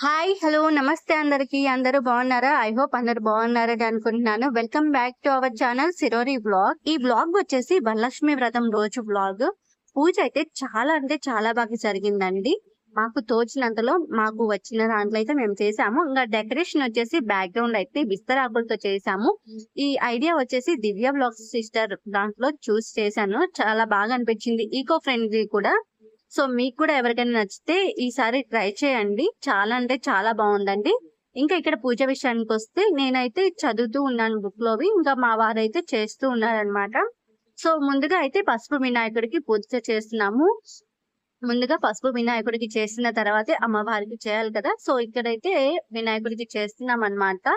Hi hello నమస్తే అందరూ బాగున్నారా? ఐ హోప్ అందరూ బాగున్నారని అనుకుంటున్నాను. Welcome back to our channel సిరోరి వ్లాగ్. ఈ వ్లాగ్ వచ్చేసి వరలక్ష్మి వ్రతం రోజు వ్లాగ్. పూజ అయితే చాలా అంటే చాలా బాగా జరిగిందండి. మాకు తోచినంతలో మాకు వచ్చిన దాంట్లో అయితే మేము చేసాము. ఇంకా డెకరేషన్ వచ్చేసి బ్యాక్గ్రౌండ్ అయితే విస్తరాకులతో చేసాము. ఈ ఐడియా వచ్చేసి దివ్య వ్లాగ్స్ సిస్టర్ దాంట్లో చూసి చేశాను. చాలా బాగా అనిపించింది, ఈకో ఫ్రెండ్లీ కూడా. సో మీకు కూడా ఎవరికైనా నచ్చితే ఈసారి ట్రై చేయండి. చాలా అంటే చాలా బాగుందండి. ఇంకా ఇక్కడ పూజ విషయానికి వస్తే నేనైతే చదువుతూ ఉన్నాను బుక్ లోవి, ఇంకా మా వారైతే చేస్తూ ఉన్నారనమాట. సో ముందుగా అయితే పసుపు వినాయకుడికి పూజ చేస్తున్నాము. ముందుగా పసుపు వినాయకుడికి చేసిన తర్వాతే అమ్మవారికి చేయాలి కదా. సో ఇక్కడైతే వినాయకుడికి చేస్తున్నాం అనమాట.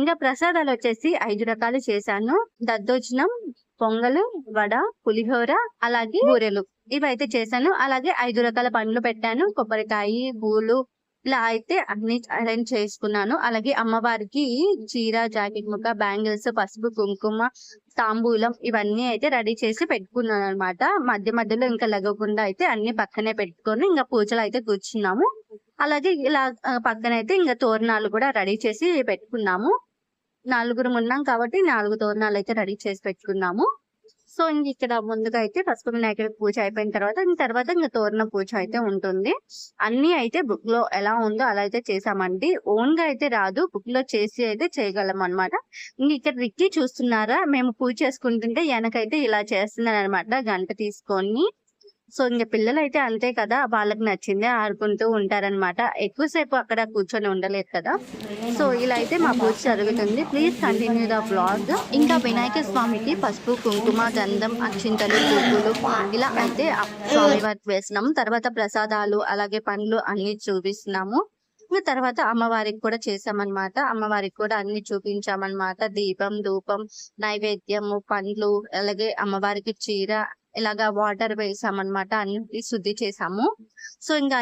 ఇంకా ప్రసాదాలు వచ్చేసి 5 రకాలు చేశాను. దద్దోజనం, పొంగలు, వడ, పులిహోర, అలాగే బూరెలు ఇవైతే చేశాను. అలాగే 5 రకాల పండ్లు పెట్టాను, కొబ్బరికాయ, పూలు, ఇలా అయితే అన్ని అరేంజ్ చేసుకున్నాను. అలాగే అమ్మవారికి చీర, జాకెట్ ముక్క, బ్యాంగిల్స్, పసుపు, కుంకుమ, తాంబూలం ఇవన్నీ అయితే రెడీ చేసి పెట్టుకున్నాను అనమాట. మధ్య మధ్యలో ఇంకా లెగకుండా అయితే అన్ని పక్కనే పెట్టుకొని ఇంకా పూజలు అయితే కూర్చున్నాము. అలాగే ఇలా పక్కన అయితే ఇంకా తోరణాలు కూడా రెడీ చేసి పెట్టుకున్నాము. 4 ఉన్నాం కాబట్టి 4 తోరణాలు అయితే రెడీ చేసి పెట్టుకున్నాము. సో ఇంక ఇక్కడ ముందుగా అయితే పసుపు వినాయకుడి పూజ అయిపోయిన తర్వాత ఇంకా తోరణ పూజ అయితే ఉంటుంది. అన్ని అయితే బుక్ లో ఎలా ఉందో అలా అయితే చేసామండి. ఓన్ గా అయితే రాదు, బుక్ లో చేసి అయితే చేయగలం అనమాట. ఇంక ఇక్కడ రిక్కి చూస్తున్నారా, మేము పూజ చేసుకుంటుంటే వెనకైతే ఇలా చేస్తున్నాను అనమాట, గంట తీసుకొని. సో ఇంక పిల్లలు అయితే అంతే కదా, వాళ్ళకి నచ్చిందే ఆడుకుంటూ ఉంటారనమాట. ఎక్కువసేపు అక్కడ కూర్చొని ఉండలేదు కదా. సో ఇలా అయితే మా పూజ జరుగుతుంది. Please continue the vlog. ఇంకా వినాయక స్వామికి పసుపు, కుంకుమ, గంధం, అక్షింతలు, పువ్వులు ఇలా అయితే స్వామి వారికి వేసినాము. తర్వాత ప్రసాదాలు అలాగే పండ్లు అన్ని చూపిస్తున్నాము. ఇంకా తర్వాత అమ్మవారికి కూడా చేసామన్నమాట. అమ్మవారికి కూడా అన్ని చూపించామన్నమాట. దీపం, ధూపం, నైవేద్యము, పండ్లు, అలాగే అమ్మవారికి చీర, ఇలాగా వాటర్ వేసామన్నమాట. అన్ని శుద్ధి చేసాము. సో ఇంకా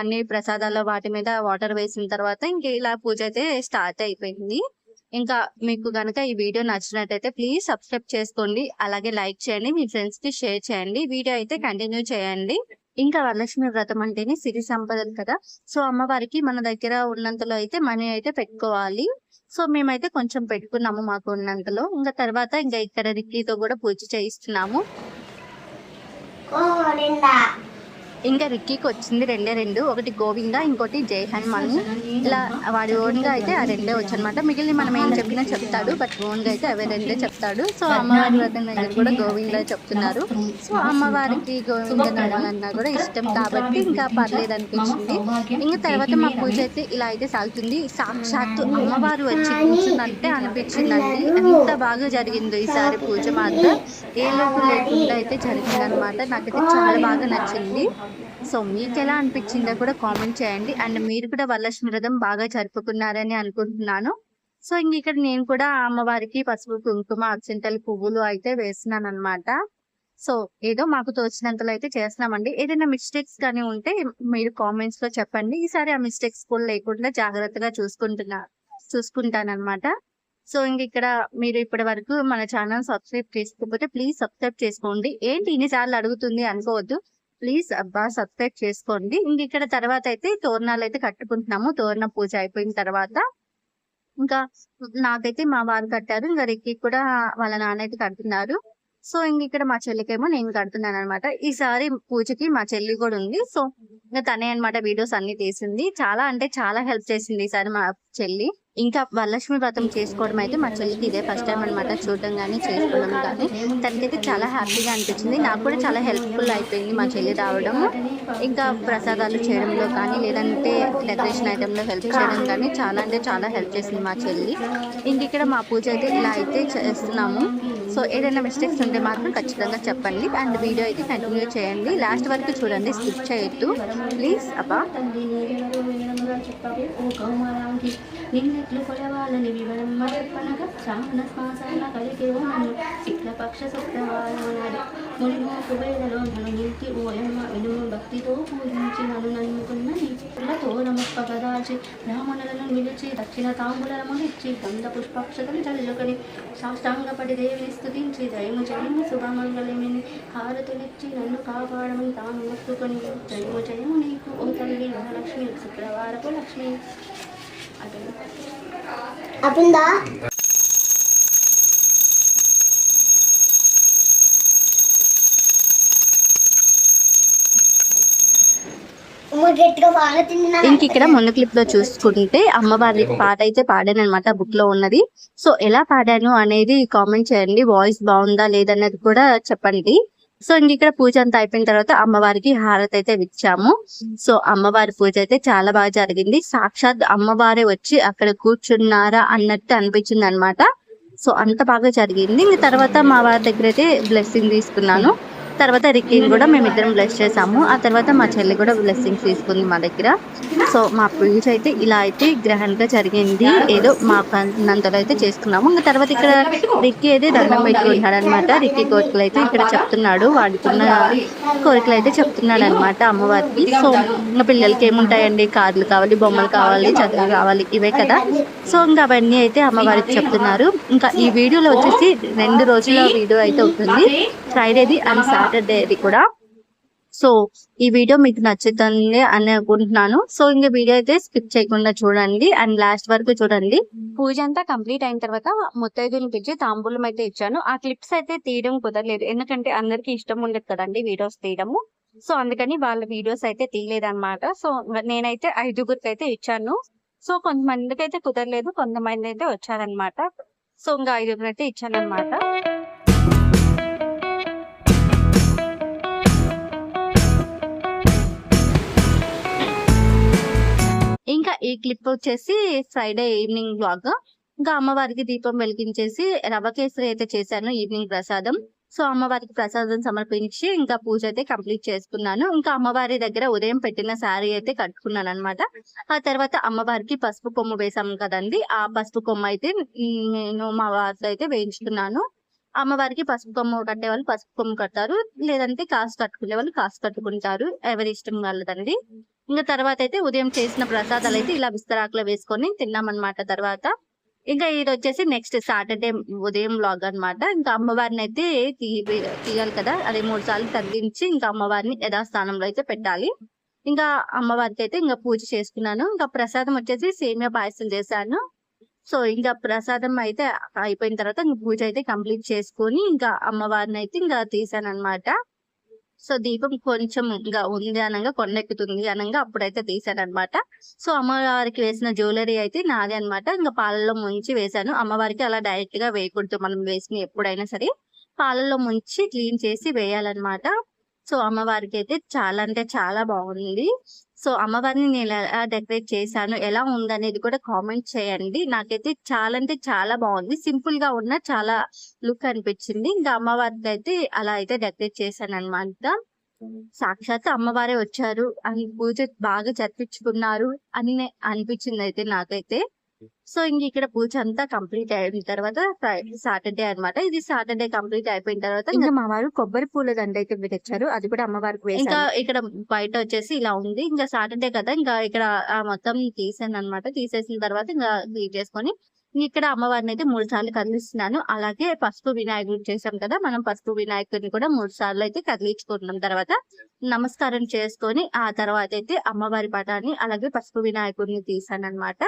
అన్ని ప్రసాదాలు వాటి మీద వాటర్ వేసిన తర్వాత ఇంక ఇలా పూజ అయితే స్టార్ట్ అయిపోయింది. ఇంకా మీకు గనక ఈ వీడియో నచ్చినట్టయితే ప్లీజ్ సబ్స్క్రైబ్ చేసుకోండి, అలాగే లైక్ చేయండి, మీ ఫ్రెండ్స్ కి షేర్ చేయండి. వీడియో అయితే కంటిన్యూ చేయండి. ఇంకా వరలక్ష్మి వ్రతం అంటేనే సిరి సంపదలు కదా. సో అమ్మవారికి మన దగ్గర ఉన్నంతలో అయితే మనీ అయితే పెట్టుకోవాలి. సో మేమైతే కొంచెం పెట్టుకున్నాము మాకు ఉన్నంతలో. ఇంకా తర్వాత ఇంకా ఇక్కడ రిక్కీతో కూడా పూజ చేయిస్తున్నాము. ఇంకా రిక్కీకి వచ్చింది రెండు, ఒకటి గోవింద, ఇంకోటి జై హనుమాన్. ఇలా వాడి ఓన్ గా అయితే ఆ రెండే వచ్చనమాట. మిగిలిన మనం ఏం చెప్పినా చెప్తాడు, బట్ ఓన్ గా అయితే అవి రెండే చెప్తాడు. సో అమ్మవారి వ్రతం దగ్గర కూడా గోవింద చెప్తున్నారు. సో అమ్మవారికి గోవింద నామాలన్నా కూడా ఇష్టం కాబట్టి ఇంకా పర్లేదు అనిపించింది. ఇంకా తర్వాత మా పూజ అయితే ఇలా అయితే సాగుతుంది. సాక్షాత్తు అమ్మవారు వచ్చి కూర్చున్నట్టే అనిపించిందండి. ఎంత బాగా జరిగిందో ఈసారి పూజ మాత్రం ఏ లోపు లేకుండా అయితే జరిగింది అనమాట. నాకైతే చాలా బాగా నచ్చింది. సో మీకు ఎలా అనిపించిందో కూడా కామెంట్ చేయండి. అండ్ మీరు కూడా వరలక్ష్మి వ్రతం బాగా జరుపుకున్నారని అనుకుంటున్నాను. సో ఇంక ఇక్కడ నేను కూడా అమ్మవారికి పసుపు, కుంకుమ, అక్షింతలు, పువ్వులు అయితే వేస్తున్నాను అనమాట. సో ఏదో మాకు తోచినంతలో అయితే చేస్తున్నామండి. ఏదైనా మిస్టేక్స్ కానీ ఉంటే మీరు కామెంట్స్ లో చెప్పండి. ఈసారి ఆ మిస్టేక్స్ కూడా లేకుండా జాగ్రత్తగా చూసుకుంటానమాట. సో ఇంక ఇక్కడ మీరు ఇప్పటి వరకు మన ఛానల్ సబ్స్క్రైబ్ చేసుకోకపోతే ప్లీజ్ సబ్స్క్రైబ్ చేసుకోండి. ఏంటి ఇన్నిసార్లు అడుగుతుంది అనుకోవద్దు, ప్లీజ్ అబ్బా సబ్స్క్రైబ్ చేసుకోండి. ఇంక ఇక్కడ తర్వాత అయితే తోరణాలు అయితే కట్టుకుంటున్నాము. తోరణ పూజ అయిపోయిన తర్వాత ఇంకా నాకైతే మా వారు కట్టారు, ఇంకా రిక్కి కూడా వాళ్ళ నాన్న అయితే కడుతున్నారు. సో ఇంక ఇక్కడ మా చెల్లికేమో నేను కడుతున్నాను అనమాట. ఈసారి పూజకి మా చెల్లి కూడా ఉంది. సో ఇంకా తనే అనమాట వీడియోస్ అన్ని తీసింది. చాలా అంటే చాలా హెల్ప్ చేసింది ఈసారి మా చెల్లి. ఇంకా వరలక్ష్మి వ్రతం చేసుకోవడం అయితే మా చెల్లికి ఇదే ఫస్ట్ టైం అనమాట, చూడడం కానీ చేసుకోవడం కానీ. తనకైతే చాలా హ్యాపీగా అనిపించింది. నాకు కూడా చాలా హెల్ప్ఫుల్ అయిపోయింది మా చెల్లి రావడం. ఇంకా ప్రసాదాలు చేయడంలో కానీ లేదంటే డెకరేషన్ ఐటెంలో హెల్ప్ చేయడం కానీ చాలా అంటే చాలా హెల్ప్ చేసింది మా చెల్లి. ఇంక ఇక్కడ మా పూజ అయితే ఇలా అయితే చేస్తున్నాము. సో ఏదైనా మిస్టేక్స్ ఉంటే మాత్రం ఖచ్చితంగా చెప్పండి. అండ్ వీడియో అయితే కంటిన్యూ చేయండి, లాస్ట్ వరకు చూడండి, స్కిప్ చేయొద్దు ప్లీజ్. అబ్బా నాకి నిన్నెట్లు కొలవాలని వివరమ్మ చెప్పనగా శ్రావణ శ్వాసన కలిగేవో నన్ను శుక్లపక్ష శుక్రవారమనాడు ముడిమోకు వేళలో నన్ను నిలిచి ఓయమ్మ వినుము భక్తితో పూజించి నన్ను నన్నుకున్న నీ పుల్లతో నమ్మపగదాల్చి బ్రాహ్మణులను నిలిచి దక్షిణ తాంబూలములిచ్చి గంధ పుష్పక్షతలు చల్లుకొని సాష్టాంగపడి దేవిని స్తుతించి జయము జయము శుభమంగళమిని హారతులిచ్చి నన్ను కాపాడమని తాను మొక్కుకొని జయము జయము నీకు ఓ తల్లి వరలక్ష్మి శుక్రవారపు లక్ష్మి అప్పుందా ఇంక ఇక్కడ మొన్న క్లిప్ లో చూసుకుంటే అమ్మవారి పాట అయితే పాడాను అనమాట బుక్ లో ఉన్నది. సో ఎలా పాడాను అనేది కామెంట్ చేయండి. వాయిస్ బాగుందా లేదన్నది కూడా చెప్పండి. సో ఇంక ఇక్కడ పూజ అంతా అయిపోయిన తర్వాత అమ్మవారికి హారతి అయితే ఇచ్చాము. సో అమ్మవారి పూజ అయితే చాలా బాగా జరిగింది. సాక్షాత్ అమ్మవారే వచ్చి అక్కడ కూర్చున్నారా అన్నట్టు అనిపించింది అనమాట. సో అంత బాగా జరిగింది. ఇంక తర్వాత మా వారి దగ్గర అయితే బ్లెస్సింగ్ తీసుకున్నాను. తర్వాత రిక్కీని కూడా మేమిద్దరం బ్లెస్ చేసాము. ఆ తర్వాత మా చెల్లి కూడా బ్లెస్సింగ్స్ తీసుకుంది మా దగ్గర. సో మా పూజ అయితే ఇలా అయితే గ్రహణ్ గా జరిగింది. ఏదో మా నంతలో అయితే చేసుకున్నాము. ఇంకా తర్వాత ఇక్కడ రిక్కీ అయితే దండం పెట్టుకుంటున్నాడు అనమాట. రిక్కీ కోరికలు అయితే ఇక్కడ చెప్తున్నాడు. వాడుకున్న కోరికలు అయితే చెప్తున్నాడు అనమాట అమ్మవారికి. సో ఇంకా పిల్లలకి ఏముంటాయండి, కార్లు కావాలి, బొమ్మలు కావాలి, చదువు కావాలి, ఇవే కదా. సో ఇంకా అవన్నీ అయితే అమ్మవారికి చెప్తున్నారు. ఇంకా ఈ వీడియోలో వచ్చేసి 2 రోజుల వీడియో అయితే ఉంటుంది, ఫ్రైడేది అండ్ సాటర్డేది కూడా. సో ఈ వీడియో మీకు నచ్చుతుంది అని అనుకుంటున్నాను. సో ఇంకా వీడియో అయితే స్కిప్ చేయకుండా చూడండి అండ్ లాస్ట్ వరకు చూడండి. పూజ అంతా కంప్లీట్ అయిన తర్వాత ముత్తైదుని పిలిచి తాంబూలం అయితే ఇచ్చాను. ఆ క్లిప్స్ అయితే తీయడం కుదరలేదు, ఎందుకంటే అందరికి ఇష్టం ఉండదు కదండి వీడియోస్ తీయడము. సో అందుకని వాళ్ళ వీడియోస్ అయితే తీయలేదన్నమాట. సో నేనైతే 5గురికి అయితే ఇచ్చాను. సో కొంతమందికి అయితే కుదరలేదు, కొంతమంది అయితే వచ్చారనమాట. సో ఇంకా 5గురు అయితే ఇచ్చాను అనమాట. ఇంకా ఈ క్లిప్ వచ్చేసి ఫ్రైడే ఈవినింగ్ బ్లాగ్. ఇంకా అమ్మవారికి దీపం వెలిగించేసి రవ్వ కేసరి అయితే చేశాను ఈవినింగ్ ప్రసాదం. సో అమ్మవారికి ప్రసాదం సమర్పించి ఇంకా పూజ అయితే కంప్లీట్ చేసుకున్నాను. ఇంకా అమ్మవారి దగ్గర ఉదయం పెట్టిన శారీ అయితే కట్టుకున్నాను అనమాట. ఆ తర్వాత అమ్మవారికి పసుపు కొమ్ము వేసాము కదండి, ఆ పసుపు కొమ్ము అయితే నేను మా వారితో అయితే వేయించుకున్నాను. అమ్మవారికి పసుపు కొమ్ము కట్టే వాళ్ళు పసుపు కొమ్ము కట్టారు, లేదంటే కాసు కట్టుకునే వాళ్ళు కాసు కట్టుకుంటారు, ఎవరి ఇష్టం వాళ్ళదండి. ఇంకా తర్వాత అయితే ఉదయం చేసిన ప్రసాదాలు అయితే ఇలా విస్తరాకులో వేసుకొని తిన్నామన్నమాట. తర్వాత ఇంకా ఇది వచ్చేసి నెక్స్ట్ సాటర్డే ఉదయం వ్లాగ్ అనమాట. ఇంకా అమ్మవారిని అయితే తీయాలి కదా, అదే 3 సార్లు తగ్గించి ఇంకా అమ్మవారిని యథాస్థానంలో అయితే పెట్టాలి. ఇంకా అమ్మవారికి అయితే ఇంకా పూజ చేసుకున్నాను. ఇంకా ప్రసాదం వచ్చేసి సేమియా పాయసం చేశాను. సో ఇంకా ప్రసాదం అయితే అయిపోయిన తర్వాత ఇంకా పూజ అయితే కంప్లీట్ చేసుకొని ఇంకా అమ్మవారిని అయితే ఇంకా తీసాను అనమాట. సో దీపం కొంచెం ఇంకా ఉంది అనగా కొండెక్కుతుంది అనగా అప్పుడైతే తీసాను అనమాట. సో అమ్మవారికి వేసిన జ్యువెలరీ అయితే నాదే అనమాట. ఇంకా పాలల్లో ముంచి వేసాను. అమ్మవారికి అలా డైరెక్ట్ గా వేయకూడదు, మనం వేసిన ఎప్పుడైనా సరే పాలల్లో ముంచి క్లీన్ చేసి వేయాలన్నమాట. సో అమ్మవారికి అయితే చాలా అంటే చాలా బాగుంది. సో అమ్మవారిని నేను ఎలా డెకరేట్ చేశాను, ఎలా ఉందనేది కూడా కామెంట్ చేయండి. నాకైతే చాలా అంటే చాలా బాగుంది, సింపుల్ గా ఉన్న చాలా లుక్ అనిపించింది. ఇంకా అమ్మవారికి అయితే అలా అయితే డెకరేట్ చేశాను అనమాట. సాక్షాత్ అమ్మవారే వచ్చారు అని పూజ బాగా జరిపించుకున్నారు అని అనిపించింది అయితే నాకైతే. సో ఇంక ఇక్కడ పూజ అంతా కంప్లీట్ అయిన తర్వాత సాటర్డే అనమాట. ఇది సాటర్డే కంప్లీట్ అయిపోయిన తర్వాత ఇంకా మా వారు కొబ్బరి పూల దండ అయితే తెచ్చారు, అది కూడా అమ్మవారికి వేసి. ఇంకా ఇక్కడ బయట వచ్చేసి ఇలా ఉంది. ఇంకా సాటర్డే కదా, ఇంకా ఇక్కడ మొత్తం తీసాను అనమాట. తీసేసిన తర్వాత ఇంకా క్లీన్ చేసుకొని ఇక్కడ అమ్మవారిని అయితే 3 సార్లు కదిలిస్తున్నాను. అలాగే పసుపు వినాయకుడు చేసాం కదా, మనం పసుపు వినాయకుడిని కూడా 3 సార్లు అయితే కదిలించుకుంటున్నాం. తర్వాత నమస్కారం చేసుకొని ఆ తర్వాత అయితే అమ్మవారి పటాన్ని అలాగే పసుపు వినాయకుడిని తీసాను అనమాట.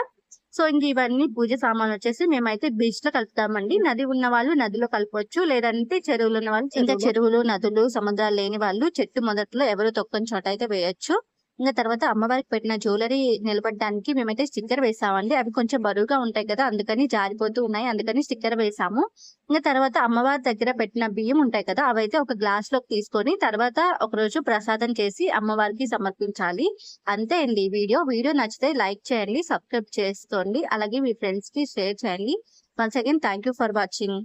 సో ఇంక ఇవన్నీ పూజ సామాన్లు వచ్చేసి మేమైతే బీచ్ లో కలుపుతామండి. నది ఉన్న వాళ్ళు నదిలో కలపవచ్చు, లేదంటే చెరువులు ఉన్న వాళ్ళు ఇంకా చెరువులు, నదులు, సముద్రాలు లేని వాళ్ళు చెట్టు మొదట్లో ఎవరు తొక్కని చోట అయితే వేయొచ్చు. ఇంకా తర్వాత అమ్మవారికి పెట్టిన జ్యువెలరీ నిలబడడానికి మేమైతే స్టిక్కర్ వేసామండి. అవి కొంచెం బరువుగా ఉంటాయి కదా, అందుకని జారిపోతూ ఉన్నాయి, అందుకని స్టిక్కర్ వేసాము. ఇంకా తర్వాత అమ్మవారి దగ్గర పెట్టిన బియ్యం ఉంటాయి కదా, అవైతే ఒక గ్లాస్ లోకి తీసుకొని తర్వాత ఒక రోజు ప్రసాదం చేసి అమ్మవారికి సమర్పించాలి. అంతే అండి వీడియో నచ్చితే లైక్ చేయండి, సబ్స్క్రైబ్ చేసుకోండి, అలాగే మీ ఫ్రెండ్స్ కి షేర్ చేయండి. Once again thank you for watching.